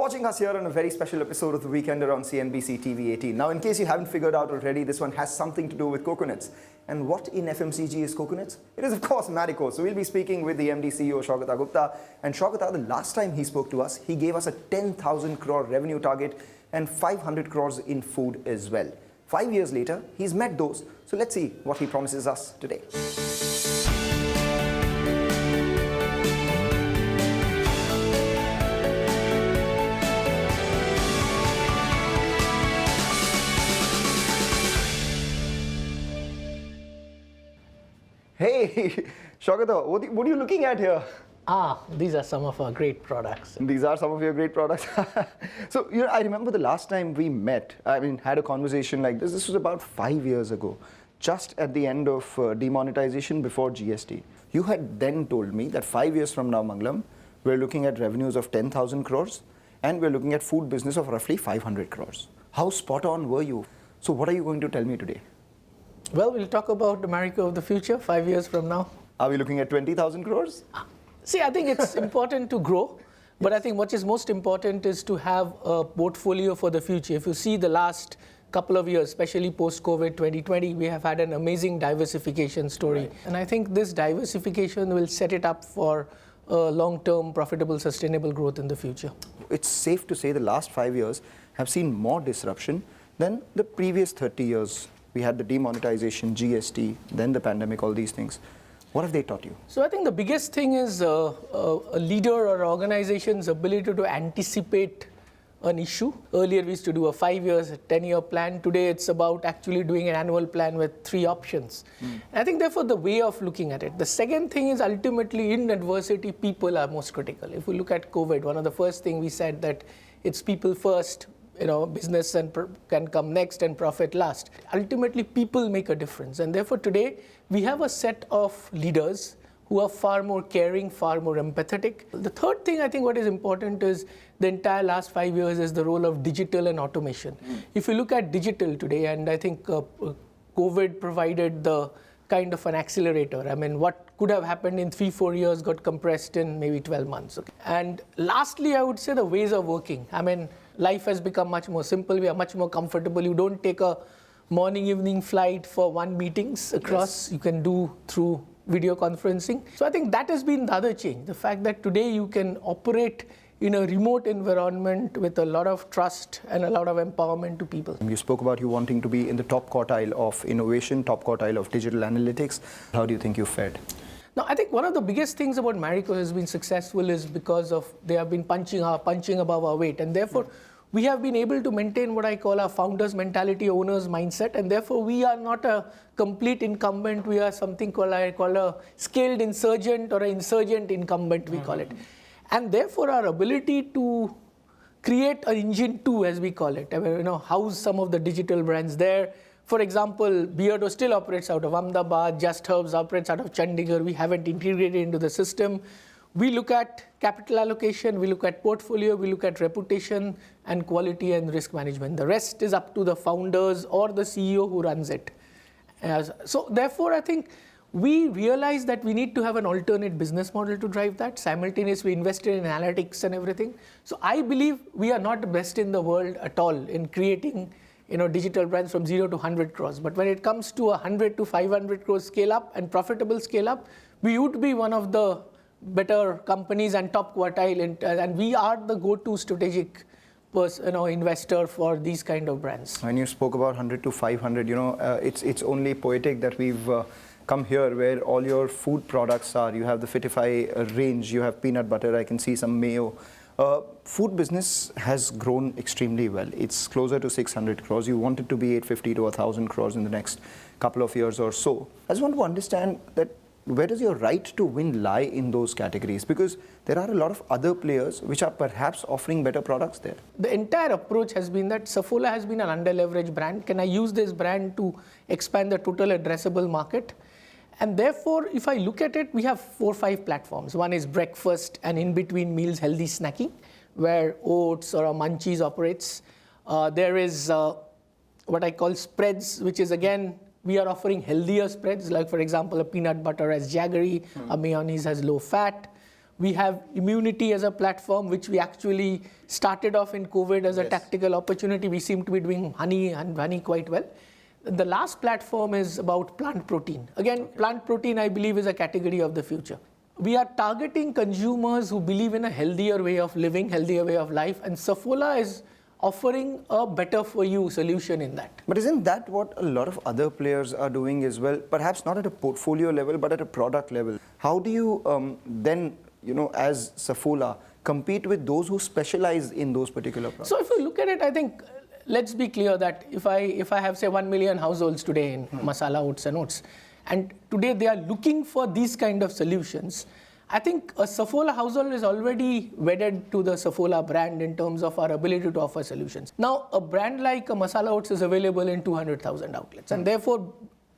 watching us here on a very special episode of The Weekender on CNBC-TV18. Now, in case you haven't figured out already, this one has something to do with coconuts. And what in FMCG is coconuts? It is, of course, Marico. So we'll be speaking with the MD CEO, Saugata Gupta. And Saugata, the last time he spoke to us, he gave us a 10,000 crore revenue target and 500 crores in food as well. 5 years later, he's met those. So let's see what he promises us today. Hey, Saugata, what are you looking at here? These are some of our great products. These are some of your great products. So, I remember the last time we met, had a conversation like this. This was about 5 years ago, just at the end of demonetization before GST. You had then told me that 5 years from now, Mangalam, we're looking at revenues of 10,000 crores and we're looking at food business of roughly 500 crores. How spot on were you? So what are you going to tell me today? Well, we'll talk about the Marico of the future 5 years from now. Are we looking at 20,000 crores? See, I think it's important to grow, but I think what is most important is to have a portfolio for the future. If you see the last couple of years, especially post-COVID 2020, we have had an amazing diversification story. Right. And I think this diversification will set it up for long-term, profitable, sustainable growth in the future. It's safe to say the last 5 years have seen more disruption than the previous 30 years. We had the demonetization, GST, then the pandemic, all these things. What have they taught you? So I think the biggest thing is a leader or organization's ability to anticipate an issue. Earlier we used to do a 5 years, a 10-year plan. Today it's about actually doing an annual plan with 3 options. I think therefore the way of looking at it. The second thing is ultimately in adversity, people are most critical. If we look at COVID, one of the first things we said that it's people first, business can come next and profit last. Ultimately, people make a difference. And therefore, today, we have a set of leaders who are far more caring, far more empathetic. The third thing, I think what is important is the entire last 5 years is the role of digital and automation. If you look at digital today, and I think COVID provided the kind of an accelerator. What could have happened in 3-4 years got compressed in maybe 12 months. Okay. And lastly, I would say the ways of working. Life has become much more simple. We are much more comfortable. You don't take a morning, evening flight for 1 meetings across. Yes. You can do through video conferencing. So I think that has been the other change. The fact that today you can operate in a remote environment with a lot of trust and a lot of empowerment to people. You spoke about you wanting to be in the top quartile of innovation, top quartile of digital analytics. How do you think you fared? Now, I think one of the biggest things about Marico has been successful is because of they have been punching above our weight. And therefore, we have been able to maintain what I call our founder's mentality, owner's mindset. And therefore, we are not a complete incumbent. We are something I call a scaled insurgent or an insurgent incumbent, we call it. And therefore, our ability to create an engine 2, as we call it, house some of the digital brands there. For example, Beardo still operates out of Ahmedabad, Just Herbs operates out of Chandigarh. We haven't integrated into the system. We look at capital allocation, we look at portfolio, we look at reputation and quality and risk management. The rest is up to the founders or the CEO who runs it. So therefore, I think we realized that we need to have an alternate business model to drive that. Simultaneously, we invested in analytics and everything. So I believe we are not the best in the world at all in creating digital brands from 0 to 100 crores. But when it comes to 100 to 500 crores scale up and profitable scale up, we would be one of the better companies and top quartile. And we are the go-to strategic investor for these kind of brands. When you spoke about 100 to 500, it's only poetic that we've come here where all your food products are. You have the Fitify range, you have peanut butter, I can see some mayo. Food business has grown extremely well. It's closer to 600 crores. You want it to be 850 to 1,000 crores in the next couple of years or so. I just want to understand that where does your right to win lie in those categories? Because there are a lot of other players which are perhaps offering better products there. The entire approach has been that Saffola has been an under-leveraged brand. Can I use this brand to expand the total addressable market? And therefore, if I look at it, we have 4 or 5 platforms. One is breakfast and in-between meals healthy snacking, where Oats or Munchies operates. There is what I call spreads, which is again, we are offering healthier spreads, like for example, a peanut butter has jaggery, a mayonnaise has low fat. We have immunity as a platform, which we actually started off in COVID as a tactical opportunity. We seem to be doing honey and honey quite well. The last platform is about plant protein. Again, plant protein, I believe, is a category of the future. We are targeting consumers who believe in a healthier way of living, healthier way of life, and Saffola is offering a better for you solution in that. But isn't that what a lot of other players are doing as well? Perhaps not at a portfolio level, but at a product level. How do you then, as Saffola, compete with those who specialize in those particular products? So if you look at it, I think, let's be clear that if I have, say, 1 million households today in masala oats and oats, and today they are looking for these kind of solutions, I think a Saffola household is already wedded to the Saffola brand in terms of our ability to offer solutions. Now, a brand like a masala oats is available in 200,000 outlets. And therefore,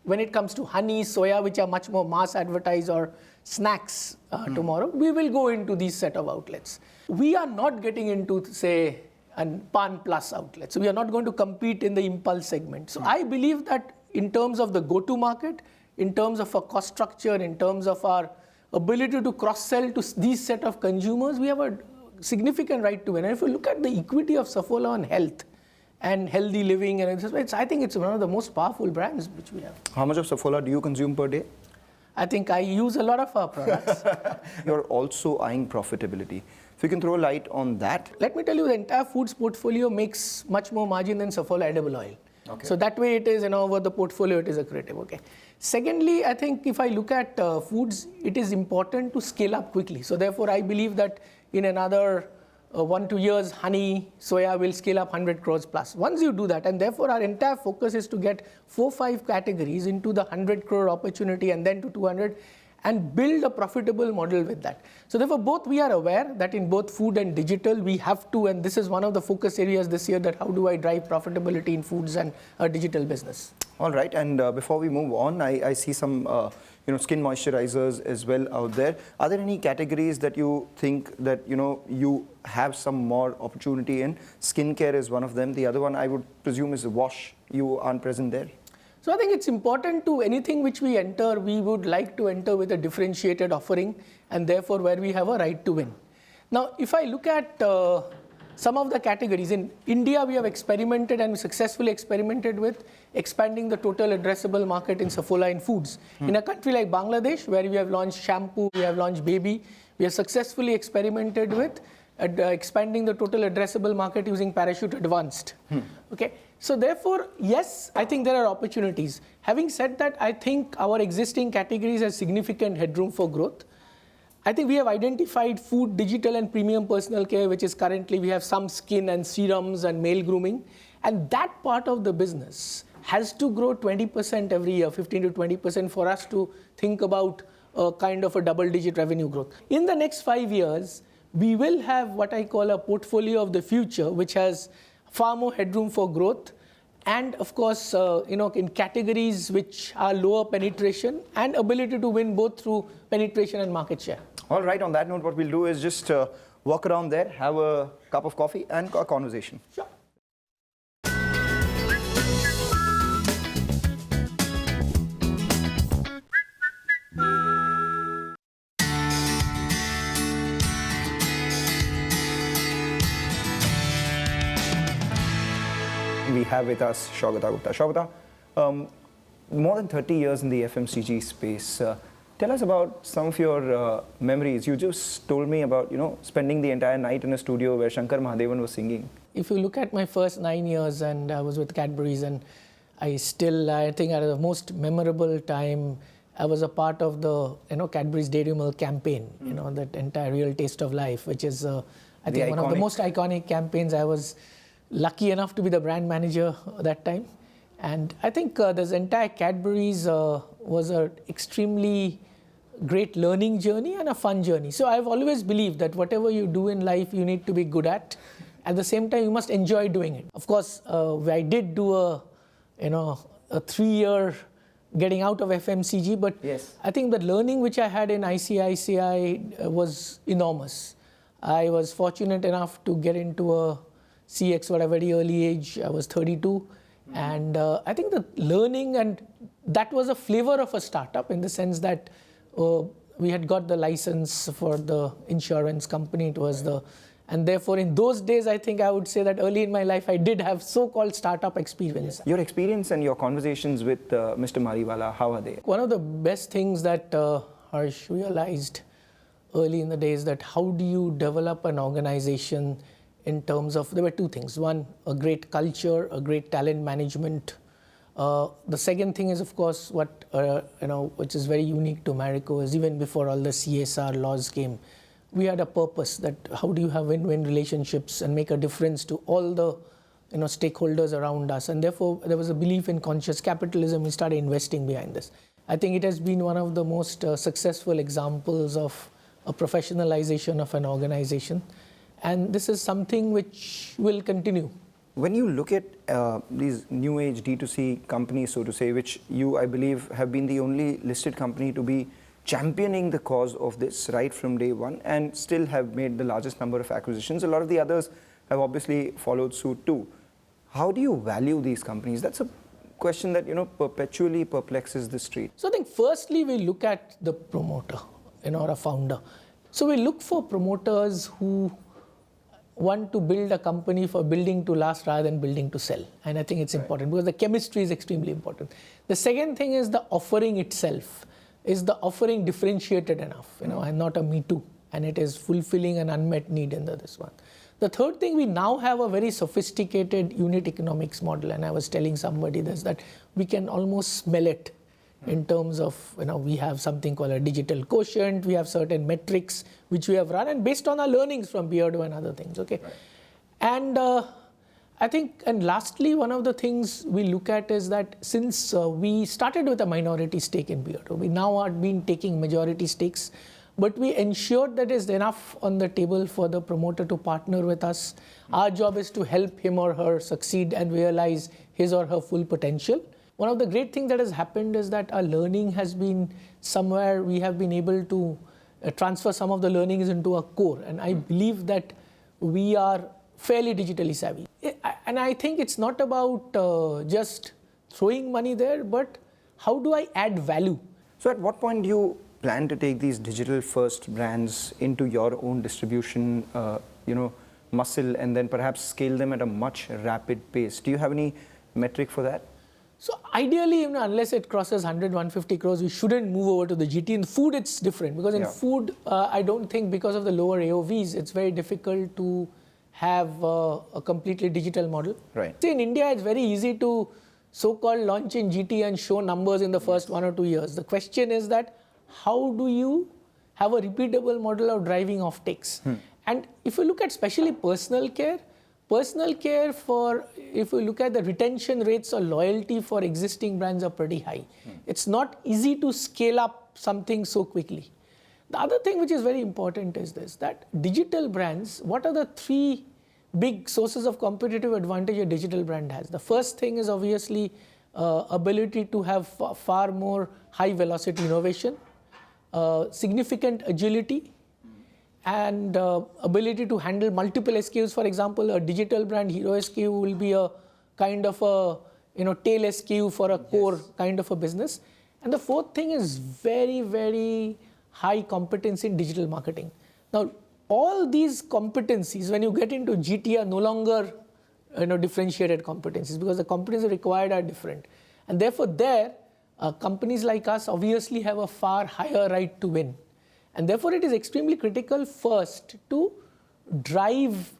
when it comes to honey, soya, which are much more mass advertised, or snacks tomorrow, we will go into these set of outlets. We are not getting into, say, and Pan Plus outlets. So we are not going to compete in the impulse segment. So I believe that in terms of the go-to market, in terms of our cost structure, in terms of our ability to cross-sell to these set of consumers, we have a significant right to win. And if you look at the equity of Saffola on health and healthy living, and I think it's one of the most powerful brands which we have. How much of Saffola do you consume per day? I think I use a lot of our products. You're also eyeing profitability. If you can throw light on that. Let me tell you, the entire foods portfolio makes much more margin than Saffola edible oil. Okay. So that way it is, over the portfolio, it is accretive. Okay. Secondly, I think if I look at foods, it is important to scale up quickly. So therefore, I believe that in another 1-2 years, honey, soya will scale up 100 crores plus. Once you do that, and therefore our entire focus is to get 4-5 categories into the 100 crore opportunity and then to 200, and build a profitable model with that. So therefore, both we are aware that in both food and digital, we have to, and this is one of the focus areas this year, that how do I drive profitability in foods and a digital business. All right, and before we move on, I see some skin moisturizers as well out there. Are there any categories that you think that you have some more opportunity in? Skincare is one of them. The other one, I would presume, is wash. You aren't present there. So I think it's important to anything which we enter, we would like to enter with a differentiated offering, and therefore where we have a right to win. Now, if I look at some of the categories, in India we have experimented and successfully experimented with expanding the total addressable market in Saffola in foods. In a country like Bangladesh, where we have launched shampoo, we have launched baby, we have successfully experimented with expanding the total addressable market using Parachute Advanced. Okay. So therefore, yes, I think there are opportunities. Having said that, I think our existing categories have significant headroom for growth. I think we have identified food, digital, and premium personal care, which is currently we have some skin and serums and male grooming. And that part of the business has to grow 20% every year, 15 to 20% for us to think about a kind of a double-digit revenue growth. In the next 5 years, we will have what I call a portfolio of the future, which has far more headroom for growth, and of course, in categories which are lower penetration and ability to win both through penetration and market share. All right, on that note, what we'll do is just walk around there, have a cup of coffee and a conversation. Sure. We have with us Saugata Gupta. Saugata, more than 30 years in the FMCG space. Tell us about some of your memories. You just told me about, spending the entire night in a studio where Shankar Mahadevan was singing. If you look at my first 9 years, and I was with Cadbury's, and I think at the most memorable time, I was a part of the Cadbury's Dairy Milk campaign, that entire Real Taste of Life, which is, I think, one of the most iconic campaigns. I was lucky enough to be the brand manager that time. And I think this entire Cadbury's was an extremely great learning journey and a fun journey. So I've always believed that whatever you do in life, you need to be good at. At the same time, you must enjoy doing it. Of course, I did do a 3-year getting out of FMCG, but yes, I think the learning which I had in ICICI was enormous. I was fortunate enough to get into a CX at a very early age. I was 32. And I think the learning, and that was a flavor of a startup in the sense that we had got the license for the insurance company. It was and therefore in those days, I think I would say that early in my life, I did have so-called startup experience. Your experience and your conversations with Mr. Mariwala, how are they? One of the best things that Harsh realized early in the days that how do you develop an organization in terms of, there were two things. One, a great culture, a great talent management. The second thing is, of course, what, which is very unique to Marico is even before all the CSR laws came, we had a purpose that how do you have win-win relationships and make a difference to all the stakeholders around us. And therefore, there was a belief in conscious capitalism. We started investing behind this. I think it has been one of the most successful examples of a professionalization of an organization. And this is something which will continue. When you look at these new age D2C companies, so to say, which you, I believe, have been the only listed company to be championing the cause of this right from day one and still have made the largest number of acquisitions. A lot of the others have obviously followed suit too. How do you value these companies? That's a question that, perpetually perplexes the street. So I think firstly, we look at the promoter, or a founder. So we look for promoters who want to build a company for building to last rather than building to sell. And I think it's important because the chemistry is extremely important. The second thing is the offering itself. Is the offering differentiated enough, and not a me too, and it is fulfilling an unmet need in this one. The third thing, we now have a very sophisticated unit economics model, and I was telling somebody this, that we can almost smell it in terms of, we have something called a digital quotient, we have certain metrics which we have run, and based on our learnings from Beardo and other things, okay? Right. And I think, and lastly, one of the things we look at is that since we started with a minority stake in Beardo, we now have been taking majority stakes, but we ensured that there's enough on the table for the promoter to partner with us. Our job is to help him or her succeed and realize his or her full potential. One of the great things that has happened is that our learning has been somewhere we have been able to transfer some of the learnings into our core, and I believe that we are fairly digitally savvy. And I think it's not about just throwing money there, but how do I add value? So at what point do you plan to take these digital first brands into your own distribution, muscle, and then perhaps scale them at a much rapid pace? Do you have any metric for that? So ideally, unless it crosses 100, 150 crores, we shouldn't move over to the GT. In food, it's different because in food, I don't think because of the lower AOVs, it's very difficult to have a completely digital model. Right. See, in India, it's very easy to so-called launch in GT and show numbers in the first 1 or 2 years. The question is that how do you have a repeatable model of driving offtakes? And if you look at especially personal care for, if you look at the retention rates or loyalty for existing brands are pretty high. It's not easy to scale up something so quickly. The other thing which is very important is this, that digital brands, what are the 3 big sources of competitive advantage a digital brand has? The first thing is obviously ability to have far more high velocity innovation, significant agility, and ability to handle multiple SKUs. For example, a digital brand hero SKU will be a kind of a tail SKU for a core kind of a business. And the fourth thing is very, very high competence in digital marketing. Now, all these competencies, when you get into GT, are no longer differentiated competencies because the competencies required are different. And therefore, companies like us obviously have a far higher right to win. And therefore, it is extremely critical first to drive,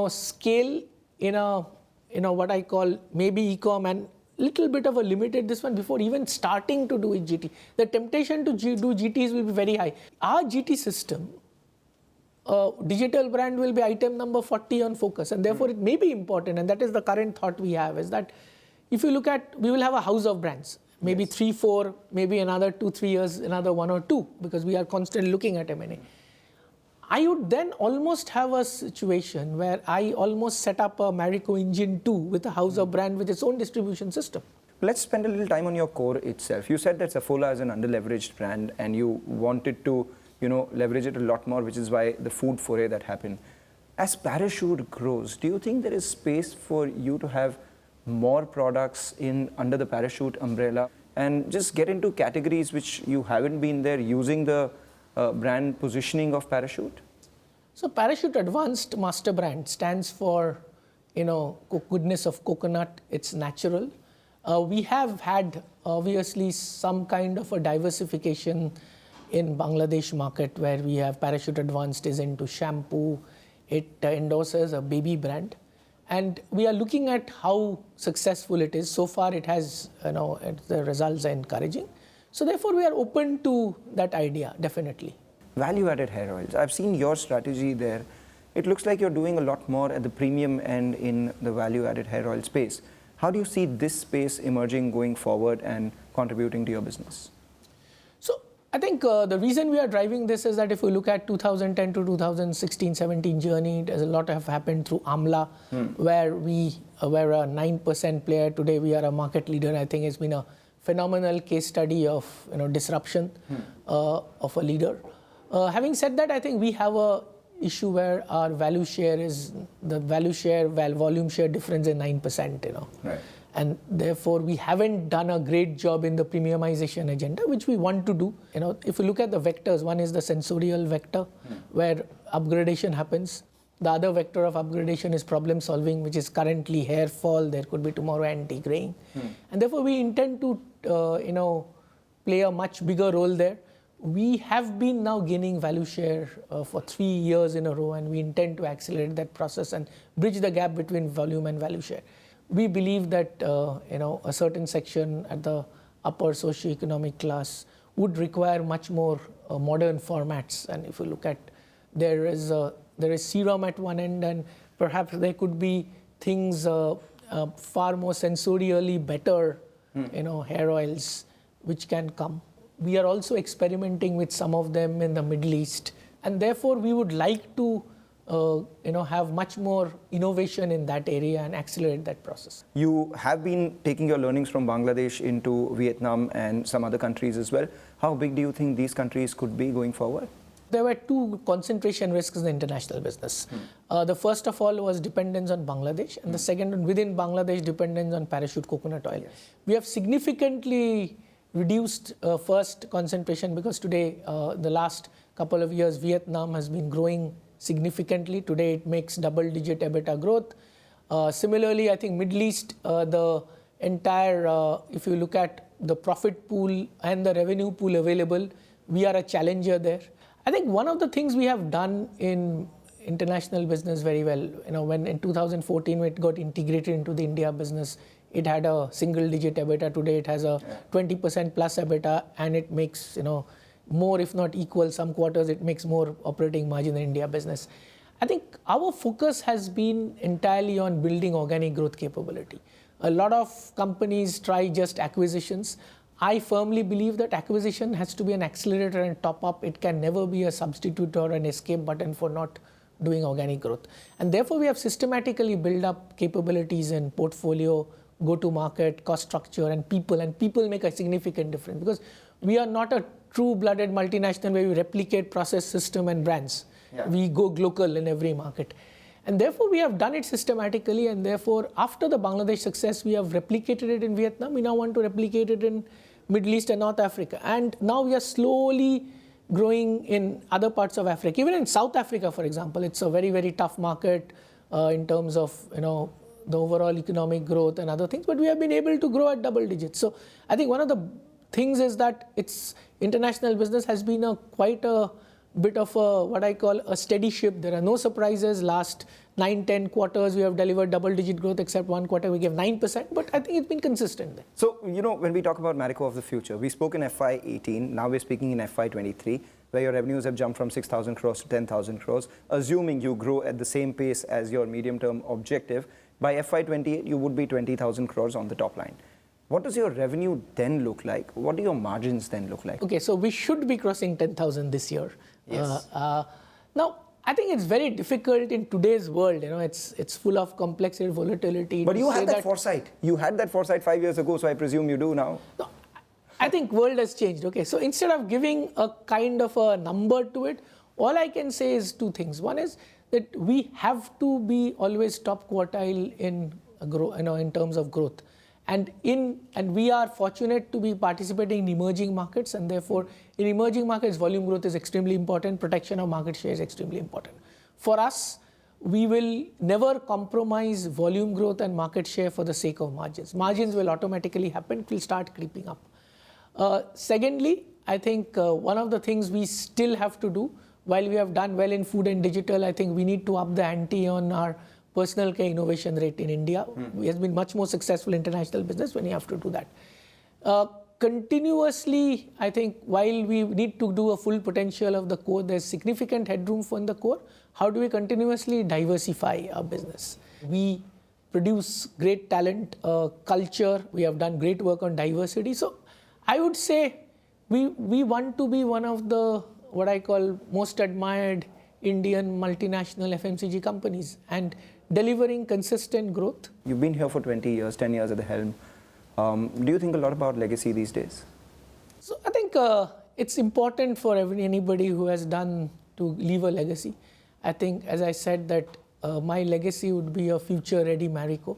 scale in a, what I call maybe e-com and little bit of a limited this one before even starting to do it GT. The temptation to do GTs will be very high. Our GT system, digital brand will be item number 40 on focus, and therefore it may be important, and that is the current thought we have, is that if you look at, we will have a house of brands. Maybe 3, 4, maybe another 2, 3 years, another 1 or 2, because we are constantly looking at M&A. I would then almost have a situation where I almost set up a Marico engine 2 with a house of brand with its own distribution system. Let's spend a little time on your core itself. You said that Saffola is an under-leveraged brand and you wanted to, leverage it a lot more, which is why the food foray that happened. As Parachute grows, do you think there is space for you to have more products under the Parachute umbrella and just get into categories which you haven't been there, using the brand positioning of Parachute? So Parachute Advanced Master Brand stands for, goodness of coconut. It's natural. We have had obviously some kind of a diversification in Bangladesh market where we have Parachute Advanced is into shampoo. It endorses a baby brand. And we are looking at how successful it is. So far it has, the results are encouraging. So therefore we are open to that idea, definitely. Value-added hair oils. I've seen your strategy there. It looks like you're doing a lot more at the premium end in the value-added hair oil space. How do you see this space emerging going forward and contributing to your business? So I think the reason we are driving this is that if we look at 2010 to 2016-17 journey, there's a lot have happened through Amla, where we were a 9% player. Today we are a market leader. I think it's been a phenomenal case study of disruption of a leader. Having said that, I think we have a issue where our value share is the value share volume share difference is 9%. Right. And therefore we haven't done a great job in the premiumization agenda, which we want to do. If you look at the vectors, one is the sensorial vector, where upgradation happens. The other vector of upgradation is problem solving, which is currently hair fall. There could be tomorrow anti-graying, and therefore we intend to play a much bigger role there. We have been now gaining value share for 3 years in a row, and we intend to accelerate that process and bridge the gap between volume and value share. We believe that a certain section at the upper socioeconomic class would require much more modern formats. And if you look at, there is serum at one end, and perhaps there could be things far more sensorially better, hair oils which can come. We are also experimenting with some of them in the Middle East, and therefore we would like to have much more innovation in that area and accelerate that process. You have been taking your learnings from Bangladesh into Vietnam and some other countries as well. How big do you think these countries could be going forward? There were two concentration risks in the international business. The first of all was dependence on Bangladesh, and the second, within Bangladesh, dependence on Parachute coconut oil. Yes. We have significantly reduced first concentration because today, the last couple of years, Vietnam has been growing significantly. Today it makes double-digit EBITDA growth. Similarly, I think Middle East, the entire, if you look at the profit pool and the revenue pool available, we are a challenger there. I think one of the things we have done in international business very well, when in 2014 it got integrated into the India business, it had a single-digit EBITDA. Today it has a 20% plus EBITDA, and it makes more, if not equal, some quarters it makes more operating margin in India business. I think our focus has been entirely on building organic growth capability. A lot of companies try just acquisitions. I firmly believe that acquisition has to be an accelerator and top up. It can never be a substitute or an escape button for not doing organic growth. And therefore we have systematically built up capabilities in portfolio, go-to-market, cost structure, and people make a significant difference, because we are not a true-blooded multinational where we replicate process, system, and brands. Yeah. We go global in every market. And therefore, we have done it systematically, and therefore, after the Bangladesh success, we have replicated it in Vietnam. We now want to replicate it in Middle East and North Africa. And now we are slowly growing in other parts of Africa. Even in South Africa, for example, it's a very, very tough market in terms of, the overall economic growth and other things, but we have been able to grow at double digits. So I think one of the things is that its international business has been quite a bit of what I call a steady ship. There are no surprises. Last 9-10 quarters we have delivered double-digit growth, except one quarter we gave 9%, but I think it's been consistent there. So, when we talk about Marico of the future, we spoke in FY18, now we're speaking in FY23, where your revenues have jumped from 6,000 crores to 10,000 crores. Assuming you grow at the same pace as your medium-term objective, by FY28 you would be 20,000 crores on the top line. What does your revenue then look like? What do your margins then look like? Okay, so we should be crossing 10,000 this year. Yes. Now, I think it's very difficult in today's world. It's full of complexity, volatility. But you had that foresight. You had that foresight 5 years ago, so I presume you do now. No, I think world has changed. Okay, so instead of giving a kind of a number to it, all I can say is two things. One is that we have to be always top quartile in terms of growth. And we are fortunate to be participating in emerging markets, and therefore in emerging markets, volume growth is extremely important, protection of market share is extremely important. For us, we will never compromise volume growth and market share for the sake of margins. Margins will automatically happen, it will start creeping up. Secondly, I think one of the things we still have to do, while we have done well in food and digital, I think we need to up the ante on our personal care innovation rate in India. We have been much more successful international business when you have to do that. Continuously, I think while we need to do a full potential of the core, there's significant headroom for in the core. How do we continuously diversify our business? We produce great talent, culture. We have done great work on diversity. So I would say we want to be one of the, what I call, most admired Indian multinational FMCG companies and delivering consistent growth. You've been here for 20 years, 10 years at the helm. Do you think a lot about legacy these days? So I think it's important for anybody who has done to leave a legacy. I think, as I said, that my legacy would be a future-ready Marico.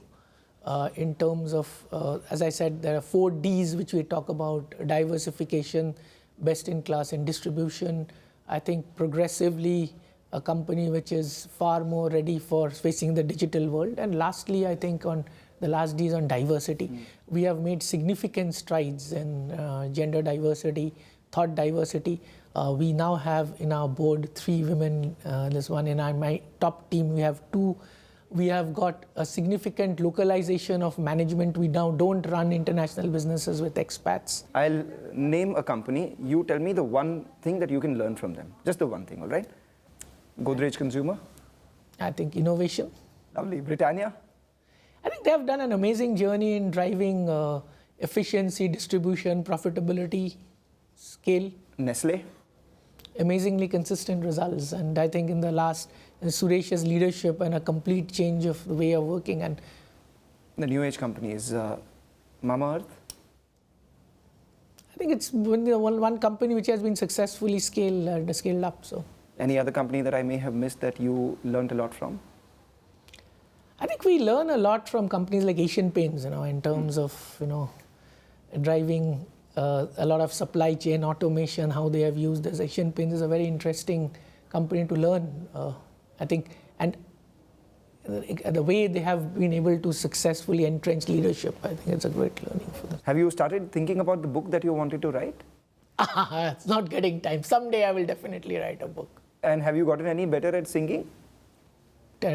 In terms of, as I said, there are 4 Ds which we talk about: diversification, best-in-class in distribution. I think progressively a company which is far more ready for facing the digital world. And lastly, I think on the last D is on diversity. We have made significant strides in gender diversity, thought diversity. We now have in our board 3 women. There's one in my top team. We have 2. We have got a significant localization of management. We now don't run international businesses with expats. I'll name a company. You tell me the one thing that you can learn from them. Just the one thing, all right? Godrej Consumer? I think innovation. Lovely. Britannia? I think they have done an amazing journey in driving efficiency, distribution, profitability, scale. Nestle? Amazingly consistent results. And I think in the last, Suresh's leadership and a complete change of the way of working. And the new age companies, Mamaearth? I think it's one company which has been successfully scaled up. So, any other company that I may have missed that you learned a lot from? I think we learn a lot from companies like Asian Paints, in terms of, driving a lot of supply chain automation, how they have used this. Asian Paints is a very interesting company to learn, I think, and the way they have been able to successfully entrench leadership. I think it's a great learning for them. Have you started thinking about the book that you wanted to write? It's not getting time. Someday I will definitely write a book. And have you gotten any better at singing?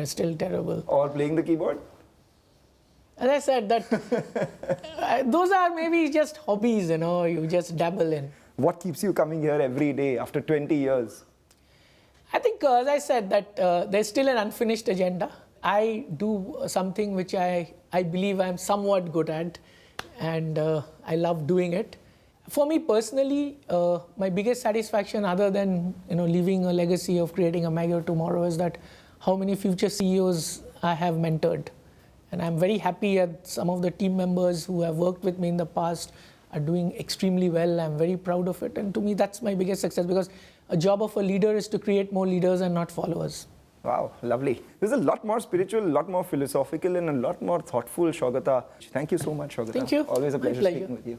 Still terrible. Or playing the keyboard? As I said, that those are maybe just hobbies, you just dabble in. What keeps you coming here every day after 20 years? I think, as I said, that there's still an unfinished agenda. I do something which I believe I'm somewhat good at, and I love doing it. For me personally, my biggest satisfaction, other than leaving a legacy of creating a Marico tomorrow, is that how many future CEOs I have mentored. And I'm very happy that some of the team members who have worked with me in the past are doing extremely well. I'm very proud of it. And to me, that's my biggest success, because a job of a leader is to create more leaders and not followers. Wow, lovely. There's a lot more spiritual, a lot more philosophical, and a lot more thoughtful, Saugata. Thank you so much, Saugata. Thank you. Always a pleasure speaking with you.